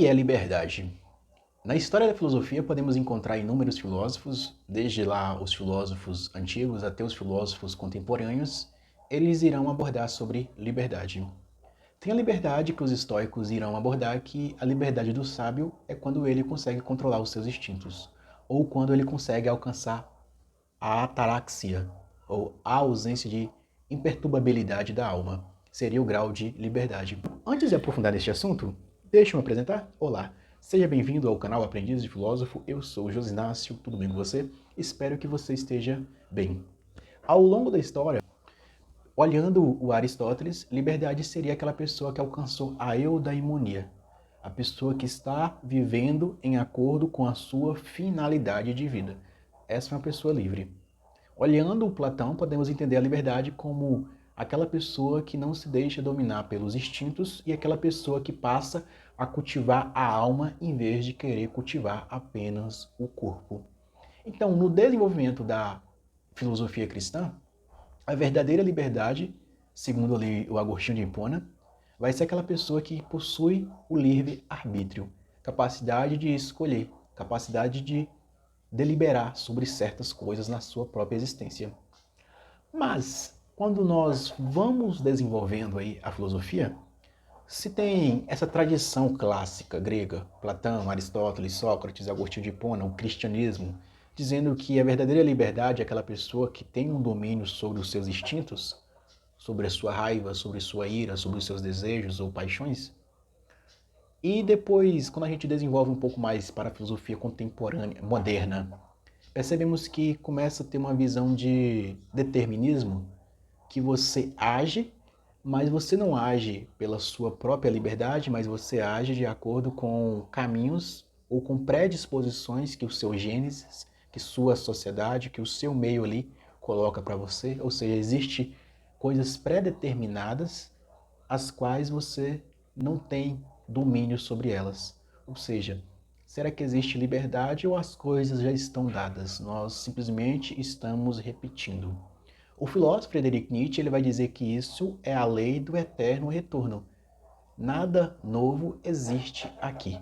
que é liberdade? Na história da filosofia podemos encontrar inúmeros filósofos, desde lá os filósofos antigos até os filósofos contemporâneos, eles irão abordar sobre liberdade. Tem a liberdade que os estoicos irão abordar, que a liberdade do sábio é quando ele consegue controlar os seus instintos, ou quando ele consegue alcançar a ataraxia, ou a ausência de imperturbabilidade da alma. Seria o grau de liberdade. Antes de aprofundar neste assunto, deixe-me apresentar. Olá, seja bem-vindo ao canal Aprendiz de Filósofo. Eu sou o José Inácio, tudo bem com você? Espero que você esteja bem. Ao longo da história, olhando o Aristóteles, liberdade seria aquela pessoa que alcançou a eudaimonia, a pessoa que está vivendo em acordo com a sua finalidade de vida. Essa é uma pessoa livre. Olhando o Platão, podemos entender a liberdade como aquela pessoa que não se deixa dominar pelos instintos e aquela pessoa que passa a cultivar a alma em vez de querer cultivar apenas o corpo. Então, no desenvolvimento da filosofia cristã, a verdadeira liberdade, segundo ali o Agostinho de Hipona, vai ser aquela pessoa que possui o livre-arbítrio, capacidade de escolher, capacidade de deliberar sobre certas coisas na sua própria existência. Mas, quando nós vamos desenvolvendo aí a filosofia, se tem essa tradição clássica grega, Platão, Aristóteles, Sócrates, Agostinho de Hipona, o cristianismo, dizendo que a verdadeira liberdade é aquela pessoa que tem um domínio sobre os seus instintos, sobre a sua raiva, sobre sua ira, sobre os seus desejos ou paixões. E depois, quando a gente desenvolve um pouco mais para a filosofia contemporânea, moderna, percebemos que começa a ter uma visão de determinismo, que você age, mas você não age pela sua própria liberdade, mas você age de acordo com caminhos ou com predisposições que o seu genes, que sua sociedade, que o seu meio ali coloca para você. Ou seja, existe coisas pré-determinadas as quais você não tem domínio sobre elas. Ou seja, será que existe liberdade ou as coisas já estão dadas? Nós simplesmente estamos repetindo. O filósofo Friedrich Nietzsche ele vai dizer que isso é a lei do eterno retorno. Nada novo existe aqui.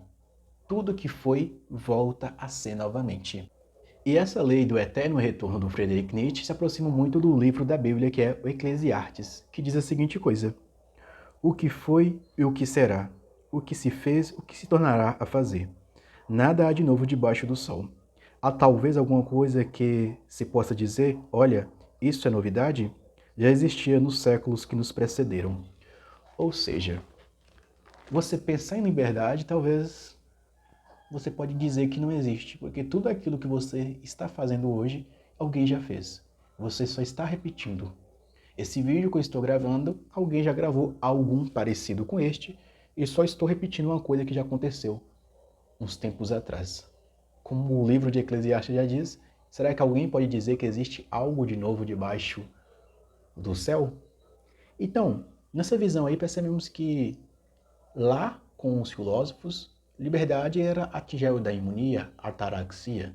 Tudo que foi volta a ser novamente. E essa lei do eterno retorno do Friedrich Nietzsche se aproxima muito do livro da Bíblia que é o Eclesiastes, que diz a seguinte coisa: o que foi e o que será, o que se fez, o que se tornará a fazer. Nada há de novo debaixo do sol. Há talvez alguma coisa que se possa dizer, olha, isso é novidade? Já existia nos séculos que nos precederam. Ou seja, você pensar em liberdade, talvez você pode dizer que não existe, porque tudo aquilo que você está fazendo hoje, alguém já fez. Você só está repetindo. Esse vídeo que eu estou gravando, alguém já gravou algum parecido com este, e só estou repetindo uma coisa que já aconteceu uns tempos atrás. Como o livro de Eclesiastes já diz, será que alguém pode dizer que existe algo de novo debaixo do céu? Então, nessa visão aí percebemos que lá com os filósofos, liberdade era a eudaimonia, a ataraxia.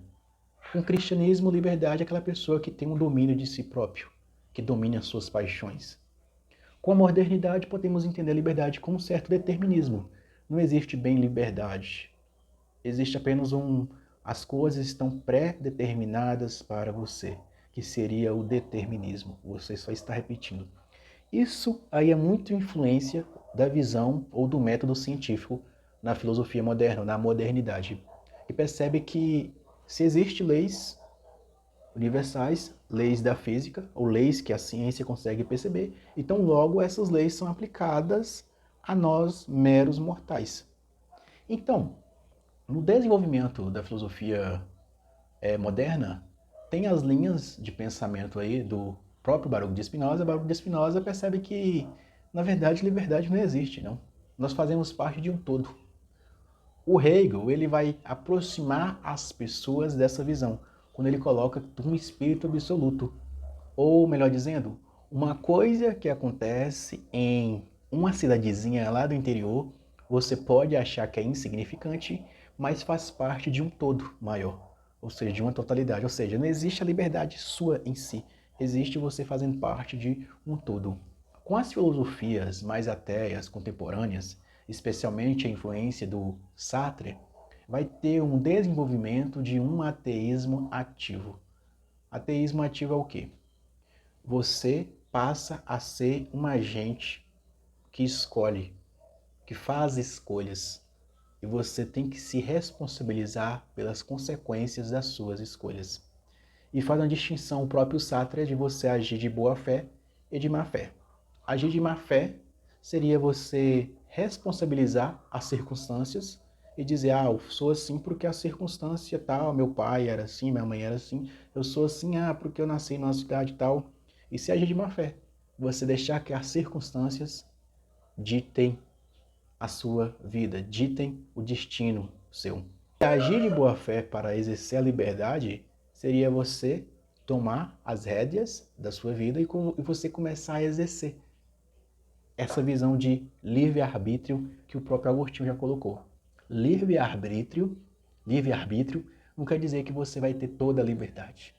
Com o cristianismo, liberdade é aquela pessoa que tem um domínio de si próprio, que domina as suas paixões. Com a modernidade, podemos entender a liberdade como um certo determinismo. Não existe bem liberdade. Existe apenas as coisas estão pré-determinadas para você, que seria o determinismo. Você só está repetindo. Isso aí é muito influência da visão ou do método científico na filosofia moderna, na modernidade. E percebe que se existem leis universais, leis da física, ou leis que a ciência consegue perceber, então logo essas leis são aplicadas a nós meros mortais. Então, no desenvolvimento da filosofia moderna, tem as linhas de pensamento aí do próprio Baruch de Spinoza. Baruch de Spinoza percebe que, na verdade, liberdade não existe, não. Nós fazemos parte de um todo. O Hegel, ele vai aproximar as pessoas dessa visão, quando ele coloca um espírito absoluto. Ou, melhor dizendo, uma coisa que acontece em uma cidadezinha lá do interior, você pode achar que é insignificante, mas faz parte de um todo maior, ou seja, de uma totalidade. Ou seja, não existe a liberdade sua em si, existe você fazendo parte de um todo. Com as filosofias mais ateias, contemporâneas, especialmente a influência do Sartre, vai ter um desenvolvimento de um ateísmo ativo. Ateísmo ativo é o quê? Você passa a ser um agente que escolhe, que faz escolhas. E você tem que se responsabilizar pelas consequências das suas escolhas. E faz uma distinção o próprio Sartre de você agir de boa fé e de má fé. Agir de má fé seria você responsabilizar as circunstâncias e dizer, eu sou assim porque a circunstância tal, meu pai era assim, minha mãe era assim, eu sou assim, porque eu nasci numa cidade tal. Isso é agir de má fé. Você deixar que as circunstâncias ditem a sua vida, ditem o destino seu. Agir de boa fé para exercer a liberdade seria você tomar as rédeas da sua vida e você começar a exercer essa visão de livre-arbítrio que o próprio Agostinho já colocou. Livre-arbítrio não quer dizer que você vai ter toda a liberdade.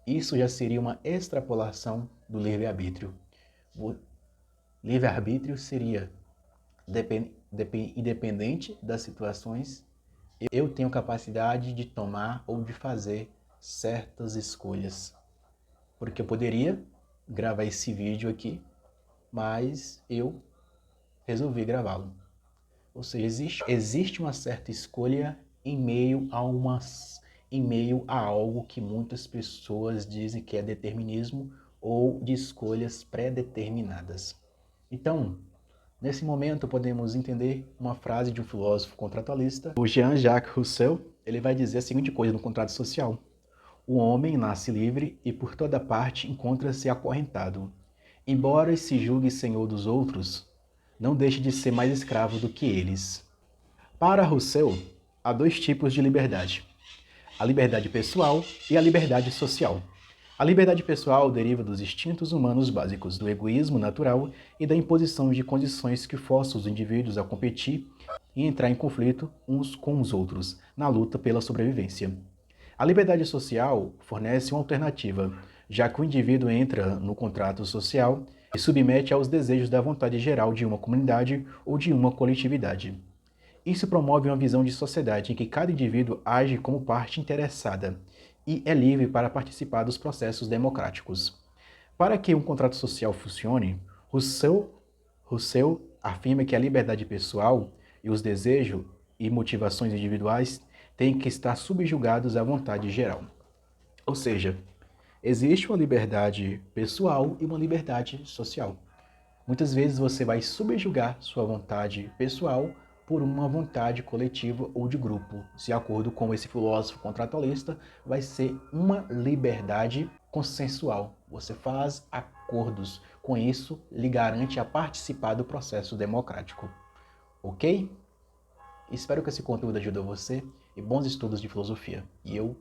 Isso já seria uma extrapolação do livre-arbítrio. O livre-arbítrio seria independente das situações, eu tenho capacidade de tomar ou de fazer certas escolhas. Porque eu poderia gravar esse vídeo aqui, mas eu resolvi gravá-lo. Ou seja, existe uma certa escolha em meio a algo que muitas pessoas dizem que é determinismo ou de escolhas pré-determinadas. Então, nesse momento podemos entender uma frase de um filósofo contratualista, o Jean-Jacques Rousseau. Ele vai dizer a seguinte coisa no contrato social: o homem nasce livre e por toda parte encontra-se acorrentado. Embora se julgue senhor dos outros, não deixe de ser mais escravo do que eles. Para Rousseau, há dois tipos de liberdade: a liberdade pessoal e a liberdade social. A liberdade pessoal deriva dos instintos humanos básicos, do egoísmo natural e da imposição de condições que forçam os indivíduos a competir e entrar em conflito uns com os outros, na luta pela sobrevivência. A liberdade social fornece uma alternativa, já que o indivíduo entra no contrato social e submete aos desejos da vontade geral de uma comunidade ou de uma coletividade. Isso promove uma visão de sociedade em que cada indivíduo age como parte interessada e é livre para participar dos processos democráticos. Para que um contrato social funcione, Rousseau afirma que a liberdade pessoal e os desejos e motivações individuais têm que estar subjugados à vontade geral. Ou seja, existe uma liberdade pessoal e uma liberdade social. Muitas vezes você vai subjugar sua vontade pessoal por uma vontade coletiva ou de grupo. De acordo com esse filósofo contratualista, vai ser uma liberdade consensual. Você faz acordos. Com isso, lhe garante a participar do processo democrático. Ok? Espero que esse conteúdo ajude você e bons estudos de filosofia. E eu